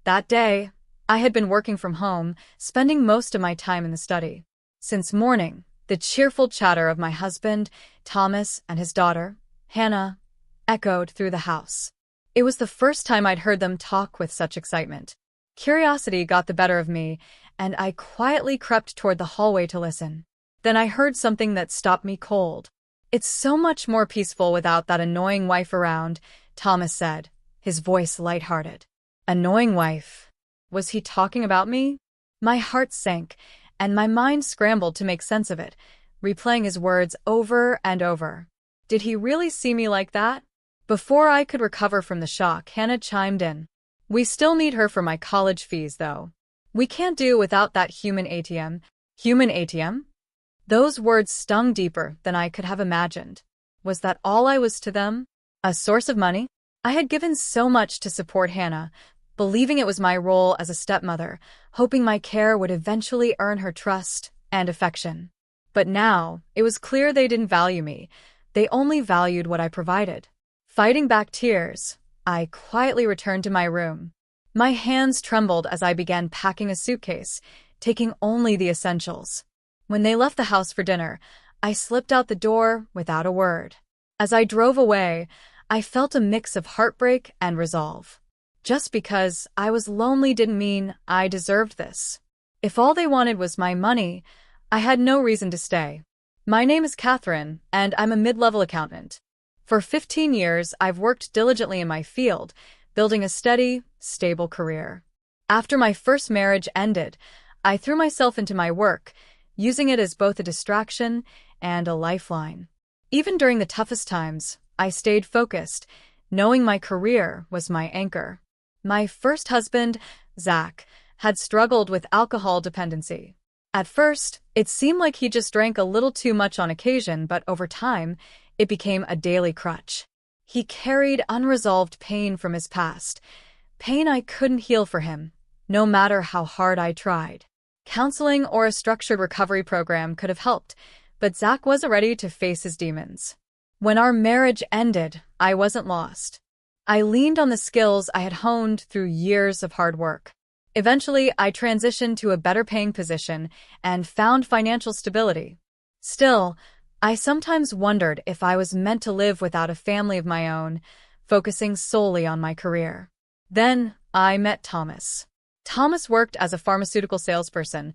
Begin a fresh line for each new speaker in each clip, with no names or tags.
That day, I had been working from home, spending most of my time in the study. Since morning, the cheerful chatter of my husband, Thomas, and his daughter, Hannah, echoed through the house. It was the first time I'd heard them talk with such excitement. Curiosity got the better of me, and I quietly crept toward the hallway to listen. Then I heard something that stopped me cold. "It's so much more peaceful without that annoying wife around," Thomas said, his voice lighthearted. Annoying wife? Was he talking about me? My heart sank, and my mind scrambled to make sense of it, replaying his words over and over. Did he really see me like that? Before I could recover from the shock, Hannah chimed in. "We still need her for my college fees, though. We can't do without that human ATM." Human ATM? Those words stung deeper than I could have imagined. Was that all I was to them? A source of money? I had given so much to support Hannah, believing it was my role as a stepmother, hoping my care would eventually earn her trust and affection. But now, it was clear they didn't value me. They only valued what I provided. Fighting back tears, I quietly returned to my room. My hands trembled as I began packing a suitcase, taking only the essentials. When they left the house for dinner, I slipped out the door without a word. As I drove away, I felt a mix of heartbreak and resolve. Just because I was lonely didn't mean I deserved this. If all they wanted was my money, I had no reason to stay. My name is Catherine, and I'm a mid-level accountant. For 15 years, I've worked diligently in my field, building a steady, stable career. After my first marriage ended, I threw myself into my work, using it as both a distraction and a lifeline. Even during the toughest times, I stayed focused, knowing my career was my anchor. My first husband, Zach, had struggled with alcohol dependency. At first, it seemed like he just drank a little too much on occasion, but over time, it became a daily crutch. He carried unresolved pain from his past, pain I couldn't heal for him, no matter how hard I tried. Counseling or a structured recovery program could have helped, but Zach wasn't ready to face his demons. When our marriage ended, I wasn't lost. I leaned on the skills I had honed through years of hard work. Eventually, I transitioned to a better-paying position and found financial stability. Still, I sometimes wondered if I was meant to live without a family of my own, focusing solely on my career. Then, I met Thomas. Thomas worked as a pharmaceutical salesperson,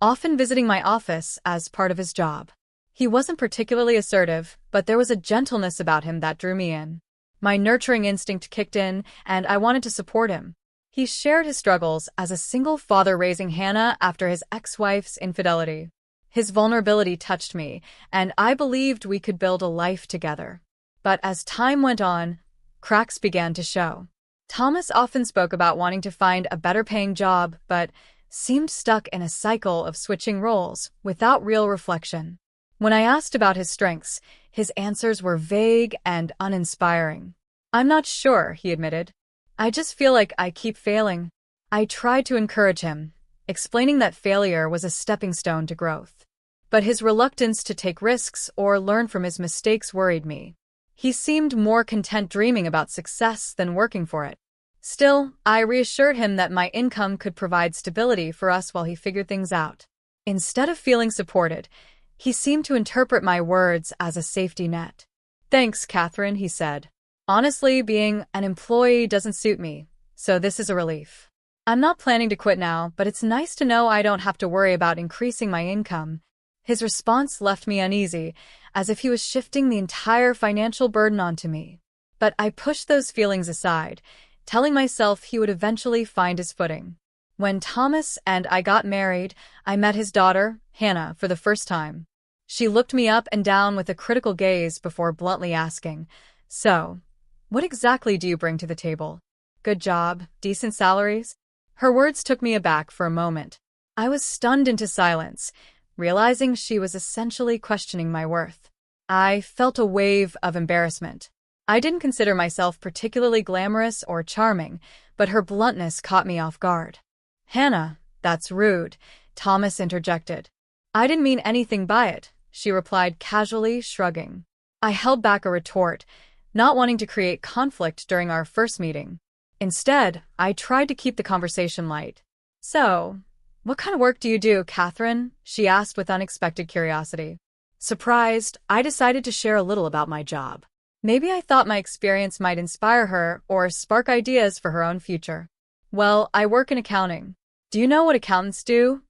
often visiting my office as part of his job. He wasn't particularly assertive, but there was a gentleness about him that drew me in. My nurturing instinct kicked in, and I wanted to support him. He shared his struggles as a single father raising Hannah after his ex-wife's infidelity. His vulnerability touched me, and I believed we could build a life together. But as time went on, cracks began to show. Thomas often spoke about wanting to find a better-paying job, but seemed stuck in a cycle of switching roles without real reflection. When I asked about his strengths, his answers were vague and uninspiring. "I'm not sure," he admitted. "I just feel like I keep failing." I tried to encourage him, explaining that failure was a stepping stone to growth. But his reluctance to take risks or learn from his mistakes worried me. He seemed more content dreaming about success than working for it. Still, I reassured him that my income could provide stability for us while he figured things out. Instead of feeling supported, he seemed to interpret my words as a safety net. "Thanks, Catherine," he said. "Honestly, being an employee doesn't suit me, so this is a relief. I'm not planning to quit now, but it's nice to know I don't have to worry about increasing my income." His response left me uneasy, as if he was shifting the entire financial burden onto me. But I pushed those feelings aside, telling myself he would eventually find his footing. When Thomas and I got married, I met his daughter, Hannah, for the first time. She looked me up and down with a critical gaze before bluntly asking, "So, what exactly do you bring to the table? Good job, decent salaries?" Her words took me aback for a moment. I was stunned into silence, realizing she was essentially questioning my worth. I felt a wave of embarrassment. I didn't consider myself particularly glamorous or charming, but her bluntness caught me off guard. "Hannah, that's rude," Thomas interjected. "I didn't mean anything by it," she replied casually, shrugging. I held back a retort, not wanting to create conflict during our first meeting. Instead, I tried to keep the conversation light. So, what kind of work do you do, Catherine? She asked with unexpected curiosity. Surprised, I decided to share a little about my job. Maybe I thought my experience might inspire her or spark ideas for her own future. Well, I work in accounting. Do you know what accountants do?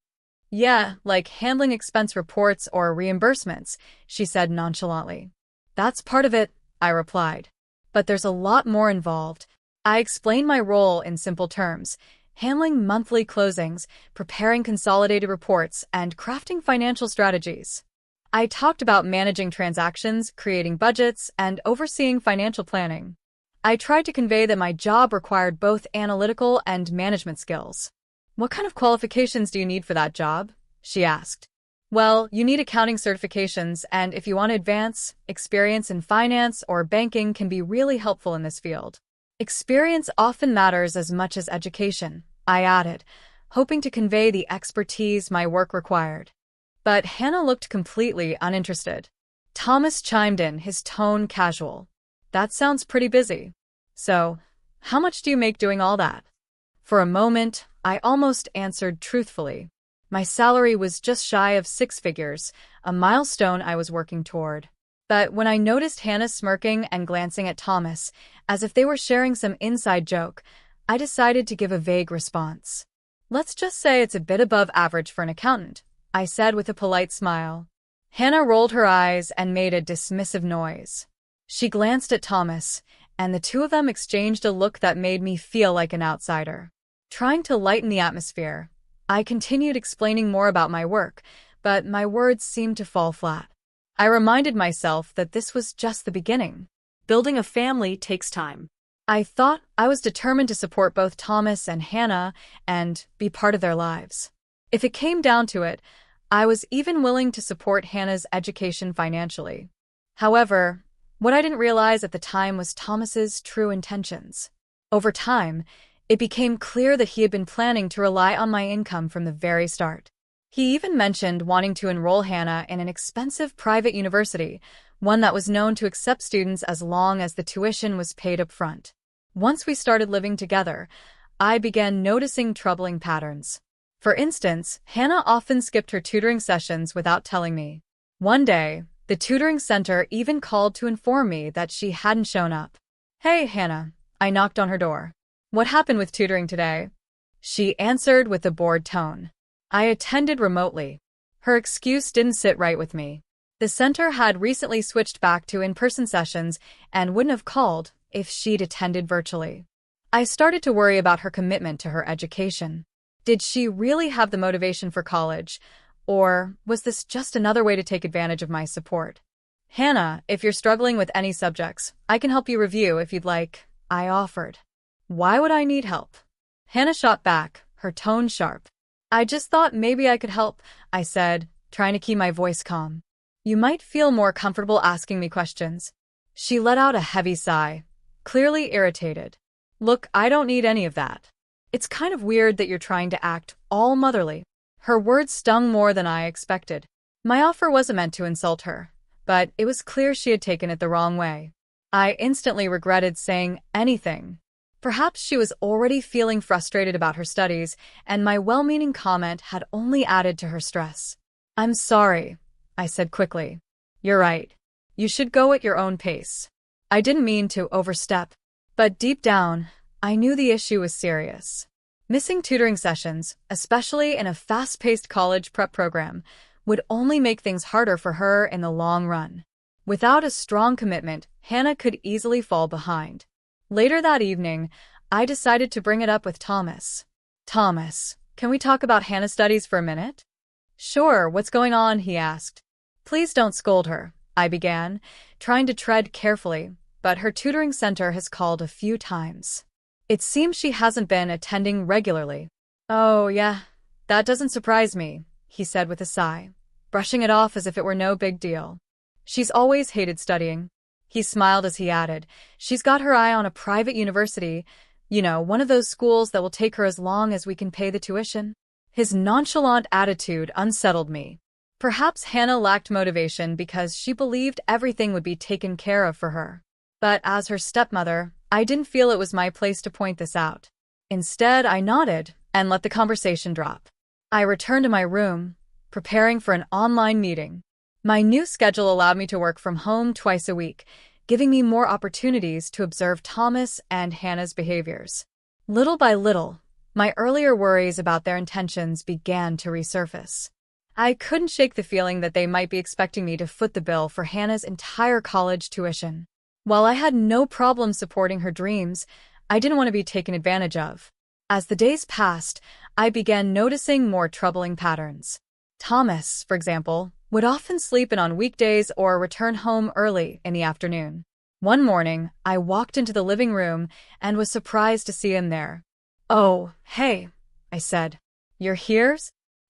Yeah, like handling expense reports or reimbursements, she said nonchalantly. That's part of it, I replied. But there's a lot more involved. I explained my role in simple terms, handling monthly closings, preparing consolidated reports, and crafting financial strategies. I talked about managing transactions, creating budgets, and overseeing financial planning. I tried to convey that my job required both analytical and management skills. What kind of qualifications do you need for that job? She asked. Well, you need accounting certifications, and if you want to advance, experience in finance or banking can be really helpful in this field. Experience often matters as much as education, I added, hoping to convey the expertise my work required. But Hannah looked completely uninterested. Thomas chimed in, his tone casual. That sounds pretty busy. So, how much do you make doing all that? For a moment, I almost answered truthfully. My salary was just shy of 6 figures, a milestone I was working toward. But when I noticed Hannah smirking and glancing at Thomas, as if they were sharing some inside joke, I decided to give a vague response. Let's just say it's a bit above average for an accountant, I said with a polite smile. Hannah rolled her eyes and made a dismissive noise. She glanced at Thomas, and the two of them exchanged a look that made me feel like an outsider. Trying to lighten the atmosphere, I continued explaining more about my work, but my words seemed to fall flat. I reminded myself that this was just the beginning. Building a family takes time. I thought I was determined to support both Thomas and Hannah and be part of their lives. If it came down to it, I was even willing to support Hannah's education financially. However, what I didn't realize at the time was Thomas's true intentions. Over time, it became clear that he had been planning to rely on my income from the very start. He even mentioned wanting to enroll Hannah in an expensive private university, one that was known to accept students as long as the tuition was paid up front. Once we started living together, I began noticing troubling patterns. For instance, Hannah often skipped her tutoring sessions without telling me. One day, the tutoring center even called to inform me that she hadn't shown up. Hey, Hannah, I knocked on her door. What happened with tutoring today? She answered with a bored tone. I attended remotely. Her excuse didn't sit right with me. The center had recently switched back to in-person sessions and wouldn't have called if she'd attended virtually. I started to worry about her commitment to her education. Did she really have the motivation for college, or was this just another way to take advantage of my support? Hannah, if you're struggling with any subjects, I can help you review if you'd like, I offered. Why would I need help? Hannah shot back, her tone sharp. I just thought maybe I could help, I said, trying to keep my voice calm. You might feel more comfortable asking me questions. She let out a heavy sigh, clearly irritated. Look, I don't need any of that. It's kind of weird that you're trying to act all motherly. Her words stung more than I expected. My offer wasn't meant to insult her, but it was clear she had taken it the wrong way. I instantly regretted saying anything. Perhaps she was already feeling frustrated about her studies, and my well-meaning comment had only added to her stress. I'm sorry, I said quickly. You're right. You should go at your own pace. I didn't mean to overstep, but deep down, I knew the issue was serious. Missing tutoring sessions, especially in a fast-paced college prep program, would only make things harder for her in the long run. Without a strong commitment, Hannah could easily fall behind. Later that evening, I decided to bring it up with Thomas. Thomas, can we talk about Hannah's studies for a minute? Sure, what's going on? He asked. Please don't scold her, I began, trying to tread carefully, but her tutoring center has called a few times. It seems she hasn't been attending regularly. Oh, yeah, that doesn't surprise me, he said with a sigh, brushing it off as if it were no big deal. She's always hated studying. He smiled as he added, she's got her eye on a private university, one of those schools that will take her as long as we can pay the tuition. His nonchalant attitude unsettled me. Perhaps Hannah lacked motivation because she believed everything would be taken care of for her. But as her stepmother, I didn't feel it was my place to point this out. Instead, I nodded and let the conversation drop. I returned to my room, preparing for an online meeting. My new schedule allowed me to work from home twice a week, giving me more opportunities to observe Thomas and Hannah's behaviors. Little by little, my earlier worries about their intentions began to resurface. I couldn't shake the feeling that they might be expecting me to foot the bill for Hannah's entire college tuition. While I had no problem supporting her dreams, I didn't want to be taken advantage of. As the days passed, I began noticing more troubling patterns. Thomas, for example, would often sleep in on weekdays or return home early in the afternoon. One morning, I walked into the living room and was surprised to see him there. "Oh, hey," I said. "You're here?"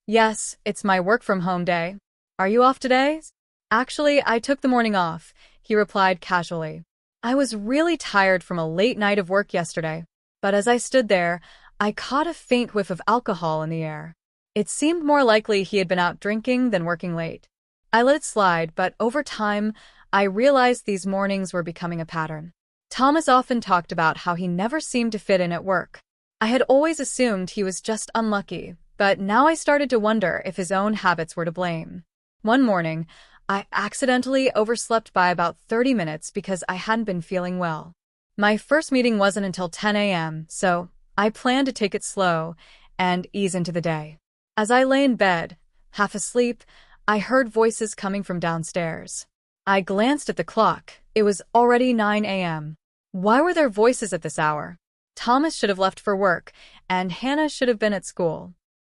"Yes, it's my work-from-home day. Are you off today?" "Actually, I took the morning off," he replied casually. I was really tired from a late night of work yesterday, but as I stood there, I caught a faint whiff of alcohol in the air. It seemed more likely he had been out drinking than working late. I let it slide, but over time, I realized these mornings were becoming a pattern. Thomas often talked about how he never seemed to fit in at work. I had always assumed he was just unlucky, but now I started to wonder if his own habits were to blame. One morning, I accidentally overslept by about 30 minutes because I hadn't been feeling well. My first meeting wasn't until 10 a.m., so I planned to take it slow and ease into the day. As I lay in bed, half asleep, I heard voices coming from downstairs. I glanced at the clock. It was already 9 a.m. Why were there voices at this hour? Thomas should have left for work, and Hannah should have been at school.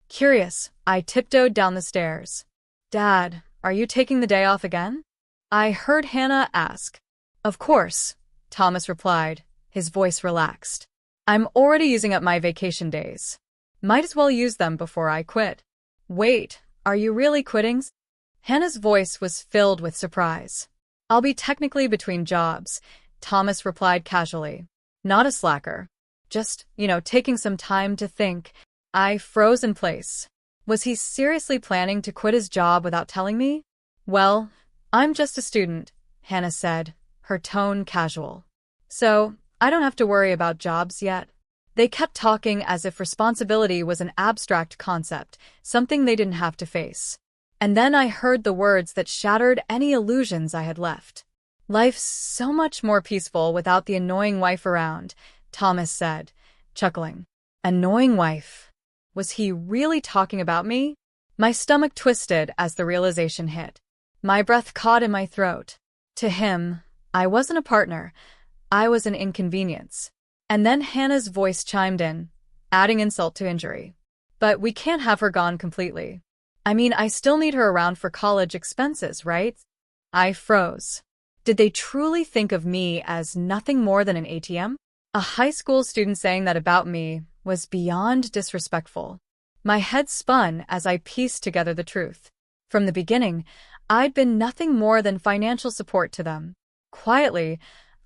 Curious, I tiptoed down the stairs. "Dad, are you taking the day off again?" I heard Hannah ask. "Of course," Thomas replied, his voice relaxed. "I'm already using up my vacation days. Might as well use them before I quit." "Wait, are you really quitting?" Hannah's voice was filled with surprise. "I'll be technically between jobs," Thomas replied casually. "Not a slacker. Just, taking some time to think." I froze in place. Was he seriously planning to quit his job without telling me? "Well, I'm just a student," Hannah said, her tone casual. "So, I don't have to worry about jobs yet." They kept talking as if responsibility was an abstract concept, something they didn't have to face. And then I heard the words that shattered any illusions I had left. "Life's so much more peaceful without the annoying wife around," Thomas said, chuckling. Annoying wife. Was he really talking about me? My stomach twisted as the realization hit. My breath caught in my throat. To him, I wasn't a partner. I was an inconvenience. And then Hannah's voice chimed in, adding insult to injury. "But we can't have her gone completely. I mean, I still need her around for college expenses, right?" I froze. Did they truly think of me as nothing more than an ATM? A high school student saying that about me was beyond disrespectful. My head spun as I pieced together the truth. From the beginning, I'd been nothing more than financial support to them. Quietly,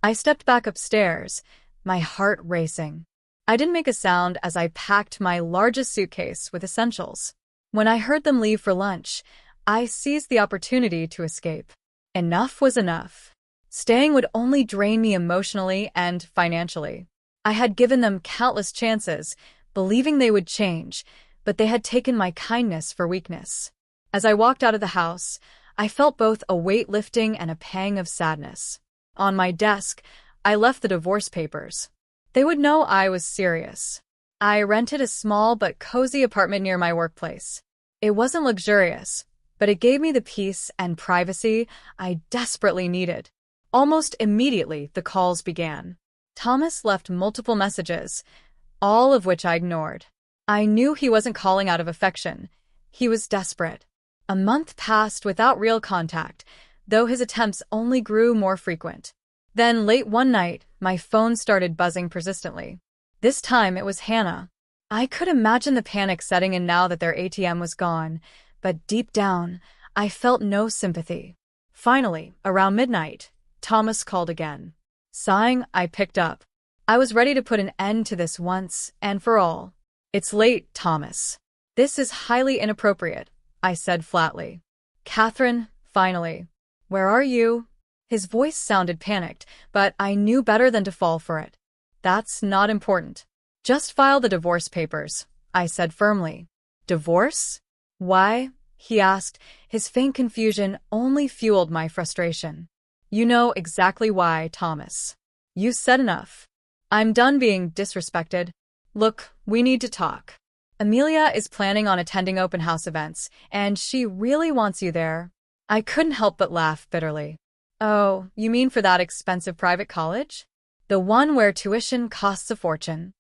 I stepped back upstairs, my heart racing. I didn't make a sound as I packed my largest suitcase with essentials. When I heard them leave for lunch, I seized the opportunity to escape. Enough was enough. Staying would only drain me emotionally and financially. I had given them countless chances, believing they would change, but they had taken my kindness for weakness. As I walked out of the house, I felt both a weight lifting and a pang of sadness. On my desk, I left the divorce papers. They would know I was serious. I rented a small but cozy apartment near my workplace. It wasn't luxurious, but it gave me the peace and privacy I desperately needed. Almost immediately, the calls began. Thomas left multiple messages, all of which I ignored. I knew he wasn't calling out of affection. He was desperate. A month passed without real contact, though his attempts only grew more frequent. Then, late one night, my phone started buzzing persistently. This time, it was Hannah. I could imagine the panic setting in now that their ATM was gone, but deep down, I felt no sympathy. Finally, around midnight, Thomas called again. Sighing, I picked up. I was ready to put an end to this once and for all. "It's late, Thomas. This is highly inappropriate," I said flatly. "Catherine, finally. Where are you?" His voice sounded panicked, but I knew better than to fall for it. That's not important. Just file the divorce papers, I said firmly. Divorce? Why? He asked. His faint confusion only fueled my frustration. You know exactly why, Thomas. You said enough. I'm done being disrespected. Look, we need to talk. Amelia is planning on attending open house events, and she really wants you there. I couldn't help but laugh bitterly. Oh, you mean for that expensive private college? The one where tuition costs a fortune.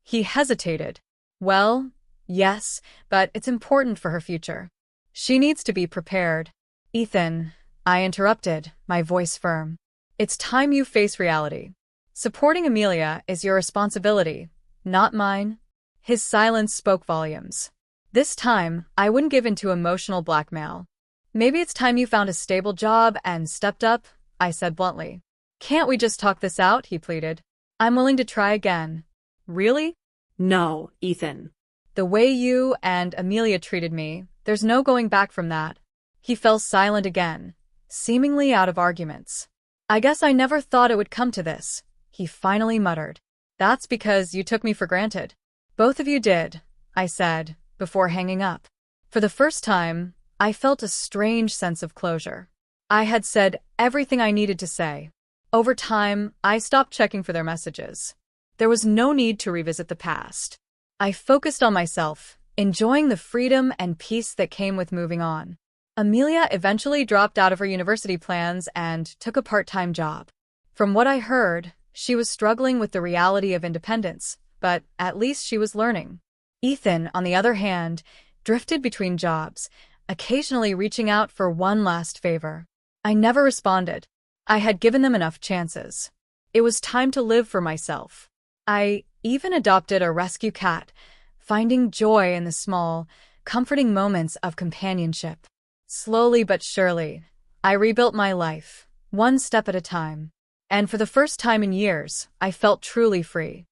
He hesitated. Well, yes, but it's important for her future. She needs to be prepared. Ethan, I interrupted, my voice firm. It's time you face reality. Supporting Amelia is your responsibility, not mine. His silence spoke volumes. This time, I wouldn't give in to emotional blackmail. Maybe it's time you found a stable job and stepped up, I said bluntly. Can't we just talk this out, he pleaded. I'm willing to try again. Really?
No, Ethan.
The way you and Amelia treated me, there's no going back from that. He fell silent again, seemingly out of arguments. I guess I never thought it would come to this, he finally muttered. That's because you took me for granted. Both of you did, I said, before hanging up. For the first time, I felt a strange sense of closure. I had said everything I needed to say. Over time, I stopped checking for their messages. There was no need to revisit the past. I focused on myself, enjoying the freedom and peace that came with moving on. Amelia eventually dropped out of her university plans and took a part-time job. From what I heard, she was struggling with the reality of independence, but at least she was learning. Ethan, on the other hand, drifted between jobs, occasionally reaching out for one last favor. I never responded. I had given them enough chances. It was time to live for myself. I even adopted a rescue cat, finding joy in the small, comforting moments of companionship. Slowly but surely, I rebuilt my life, one step at a time. And for the first time in years, I felt truly free.